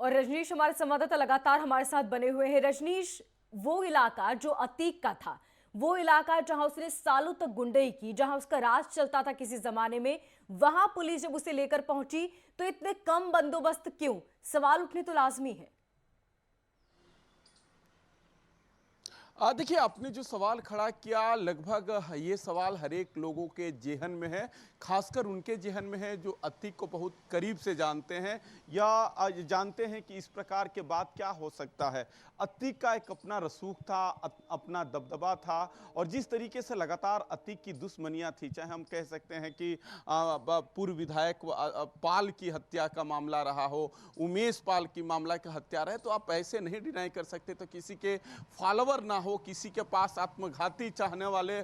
और रजनीश हमारे संवाददाता लगातार हमारे साथ बने हुए हैं। रजनीश, वो इलाका जो अतीक का था, वो इलाका जहां उसने सालों तक गुंडई की, जहां उसका राज चलता था किसी जमाने में, वहां पुलिस जब उसे लेकर पहुंची तो इतने कम बंदोबस्त क्यों? सवाल उठने तो लाजमी है। देखिए, आपने जो सवाल खड़ा किया, लगभग ये सवाल हर एक लोगों के जेहन में है, खासकर उनके जेहन में है जो अतीक को बहुत करीब से जानते हैं या जानते हैं कि इस प्रकार के बाद क्या हो सकता है। अतीक का एक अपना रसूख था, अपना दबदबा था, और जिस तरीके से लगातार अतीक की दुश्मनियां थी, चाहे हम कह सकते हैं कि पूर्व विधायक पाल की हत्या का मामला रहा हो, उमेश पाल की मामला की हत्या रहे, तो आप ऐसे नहीं डिनाई कर सकते तो किसी के फॉलोवर ना हो, किसी के पास आत्मघाती चाहने वाले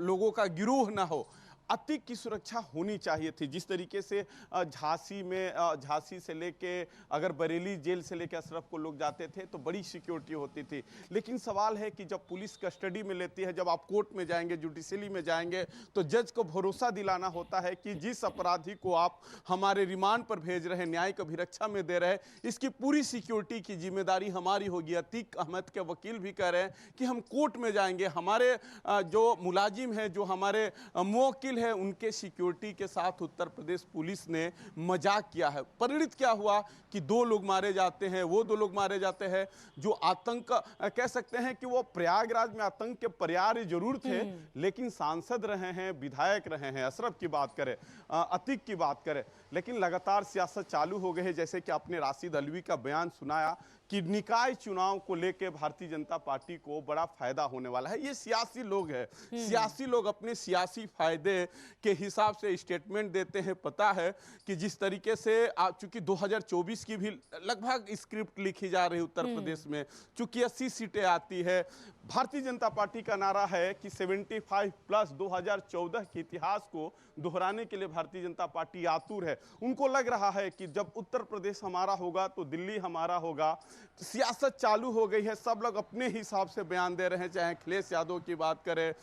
लोगों का गिरोह ना हो। अतीक की सुरक्षा होनी चाहिए थी। जिस तरीके से झांसी से लेके अगर बरेली जेल से लेके अशरफ को लोग जाते थे तो बड़ी सिक्योरिटी होती थी, लेकिन सवाल है कि जब पुलिस कस्टडी में लेती है, जब आप कोर्ट में जाएंगे, जुडिशरी में जाएंगे, तो जज को भरोसा दिलाना होता है कि जिस अपराधी को आप हमारे रिमांड पर भेज रहे हैं, न्यायिक अभिरक्षा में दे रहे हैं, इसकी पूरी सिक्योरिटी की जिम्मेदारी हमारी होगी। अतीक अहमद के वकील भी कह रहे हैं कि हम कोर्ट में जाएंगे, हमारे जो मुलाजिम हैं, जो हमारे मुवक्किल है, उनके सिक्योरिटी के साथ उत्तर प्रदेश पुलिस ने मजाक किया है। परिणित क्या हुआ कि 2 लोग मारे जाते हैं, वो 2 लोग मारे जाते हैं। जो आतंक कह सकते हैं कि वो प्रयागराज में आतंक के पर्याय जरूर थे, लेकिन सांसद रहे हैं, विधायक रहे हैं। अशरफ की बात करें, अतीक की बात करें, लेकिन लगातार सियासत चालू हो गई है। जैसे कि आपने राशिद अल्वी का बयान सुनाया कि निकाय चुनाव को लेकर भारतीय जनता पार्टी को बड़ा फायदा होने वाला है। ये सियासी लोग हैं, सियासी लोग अपने सियासी फायदे के हिसाब से स्टेटमेंट देते हैं। पता है कि जिस तरीके से चूंकि 2024 की भी लगभग स्क्रिप्ट लिखी जा रही है उत्तर प्रदेश में, चूंकि 80 सीटें आती है, भारतीय जनता पार्टी का नारा है कि 75+ 2014 के इतिहास को दोहराने के लिए भारतीय जनता पार्टी आतुर है। उनको लग रहा है कि जब उत्तर प्रदेश हमारा होगा तो दिल्ली हमारा होगा। तो सियासत चालू हो गई है, सब लोग अपने हिसाब से बयान दे रहे हैं। चाहे अखिलेश यादव की बात करें,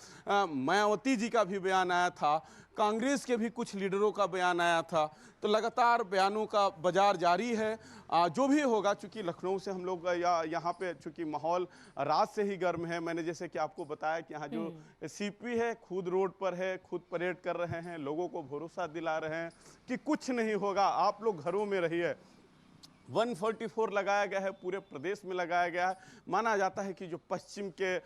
मायावती जी का भी बयान आया था, कांग्रेस के भी कुछ लीडरों का बयान आया था, तो लगातार बयानों का बाजार जारी है। जो भी होगा, चूंकि लखनऊ से हम लोग यहाँ पे चूंकि माहौल रात से ही गर्म है। मैंने जैसे कि आपको बताया कि यहाँ जो सीपी है खुद रोड पर है, खुद परेड कर रहे हैं, लोगों को भरोसा दिला रहे हैं कि कुछ नहीं होगा, आप लोग घरों में रहिए। 144 लगाया गया है, पूरे प्रदेश में लगाया गया है। माना जाता है कि जो पश्चिम के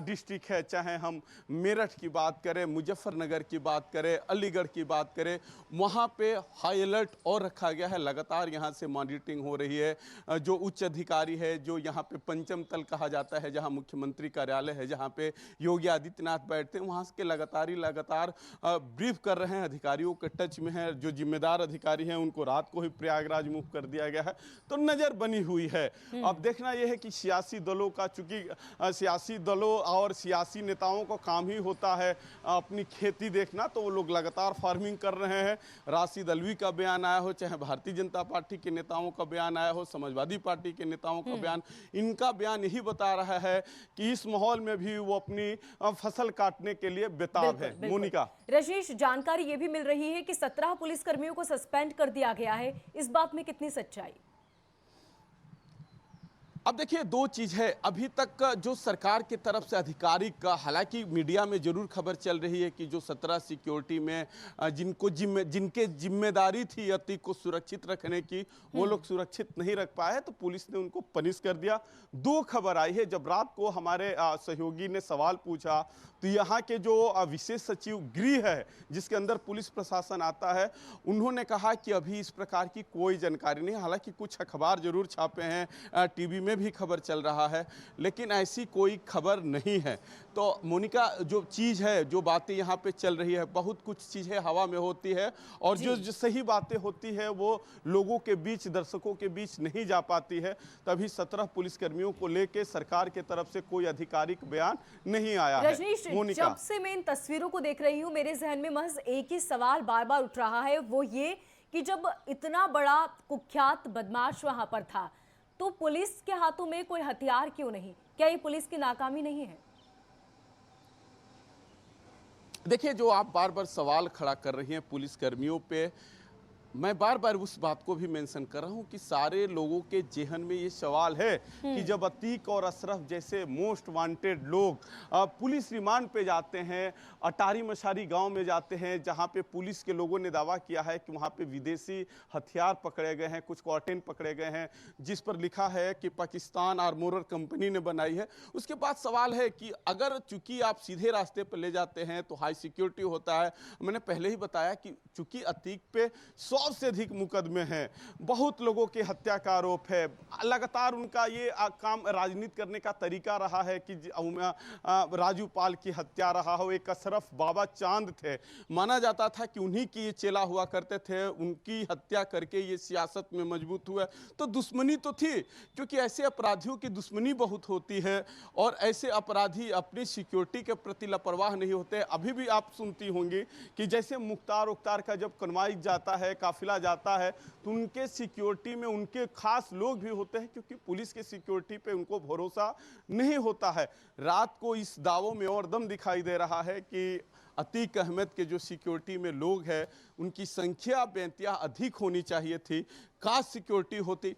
डिस्ट्रिक्ट है, चाहे हम मेरठ की बात करें, मुजफ्फरनगर की बात करें, अलीगढ़ की बात करें, वहाँ पे हाई अलर्ट और रखा गया है। लगातार यहाँ से मॉनिटरिंग हो रही है। जो उच्च अधिकारी है, जो यहाँ पे पंचम तल कहा जाता है, जहाँ मुख्यमंत्री कार्यालय है, जहाँ पे योगी आदित्यनाथ बैठते हैं, वहाँ के लगातार ब्रीफ कर रहे हैं, अधिकारियों के टच में है। जो जिम्मेदार अधिकारी हैं उनको रात को ही प्रयागराज मूव कर दिया गया है, तो नजर बनी हुई है। अब देखना यह है कि सियासी दलों का, चूंकि सियासी दलों और सियासी नेताओं को काम ही होता है अपनी खेती देखना, तो वो लोग लगातार फार्मिंग कर रहे हैं। राशिद अल्वी का बयान आया हो, चाहे भारतीय जनता पार्टी के नेताओं का बयान आया हो, समाजवादी पार्टी के नेताओं का बयान, इनका बयान यही बता रहा है कि इस माहौल में भी वो अपनी फसल काटने के लिए बेताब है। मोनिका, रजनीश, जानकारी ये भी मिल रही है कि 17 पुलिसकर्मियों को सस्पेंड कर दिया गया है, इस बात में कितनी सच्चाई? अब देखिए, 2 चीज है। अभी तक जो सरकार की तरफ से आधिकारिक, हालांकि मीडिया में जरूर खबर चल रही है कि जो 17 सिक्योरिटी में जिनके जिम्मेदारी थी अतीक को सुरक्षित रखने की, वो लोग सुरक्षित नहीं रख पाए, तो पुलिस ने उनको पनिश कर दिया। 2 खबर आई है। जब रात को हमारे सहयोगी ने सवाल पूछा, तो यहाँ के जो विशेष सचिव गृह है, जिसके अंदर पुलिस प्रशासन आता है, उन्होंने कहा कि अभी इस प्रकार की कोई जानकारी नहीं। हालांकि कुछ अखबार जरूर छापे हैं, टीवी में भी खबर चल रहा है, लेकिन ऐसी कोई खबर नहीं है। तो मोनिका, जो चीज़ है, जो बातें यहाँ पे चल रही है, बहुत कुछ चीज़ें हवा में होती है, और जो सही बातें होती है वो लोगों के बीच, दर्शकों के बीच नहीं जा पाती है। तभी 17 पुलिसकर्मियों को लेकर सरकार के तरफ से कोई आधिकारिक बयान नहीं आया है। मोनिका, जब से मैं इन तस्वीरों को देख रही हूँ, मेरे जहन में महज एक ही सवाल बार बार उठ रहा है, वो ये कि जब इतना बड़ा कुख्यात बदमाश वहां पर था, तो पुलिस के हाथों में कोई हथियार क्यों नहीं? क्या ये पुलिस की नाकामी नहीं है? देखिए, जो आप बार बार सवाल खड़ा कर रही हैं पुलिस कर्मियों पे, मैं बार बार उस बात को भी मेंशन कर रहा हूं कि सारे लोगों के जेहन में ये सवाल है कि जब अतीक और अशरफ जैसे मोस्ट वांटेड लोग पुलिस रिमांड पे जाते हैं, अटारी मशारी गांव में जाते हैं, जहां पे पुलिस के लोगों ने दावा किया है कि वहां पे विदेशी हथियार पकड़े गए हैं, कुछ क्वार्टेन पकड़े गए हैं जिस पर लिखा है कि पाकिस्तान आर्मोरर कंपनी ने बनाई है। उसके बाद सवाल है कि अगर चूंकि आप सीधे रास्ते पर ले जाते हैं तो हाई सिक्योरिटी होता है। मैंने पहले ही बताया कि चूंकि अतीक पे 100 से अधिक मुकदमे हैं, बहुत लोगों की हत्या का आरोप है, लगातार उनका ये काम राजनीति करने का तरीका रहा है कि राजू पाल की हत्या रहा हो, एक अशरफ बाबा चांद थे, माना जाता था कि उन्हीं की ये चेला हुआ करते थे, उनकी हत्या करके ये सियासत में मजबूत हुआ। तो दुश्मनी तो थी, क्योंकि ऐसे अपराधियों की दुश्मनी बहुत होती है और ऐसे अपराधी अपनी सिक्योरिटी के प्रति लापरवाह नहीं होते। अभी भी आप सुनती होंगी कि जैसे मुख्तार उख्तार का जब कन्वाई जाता है, काफिला जाता है, तो उनके सिक्योरिटी में उनके खास लोग भी होते हैं, क्योंकि पुलिस के सिक्योरिटी पे उनको भरोसा नहीं होता है। रात को इस दावों में और दम दिखाई दे रहा है कि अतीक अहमद के जो सिक्योरिटी में लोग हैं उनकी संख्या बेंतिया अधिक होनी चाहिए थी, खास सिक्योरिटी होती।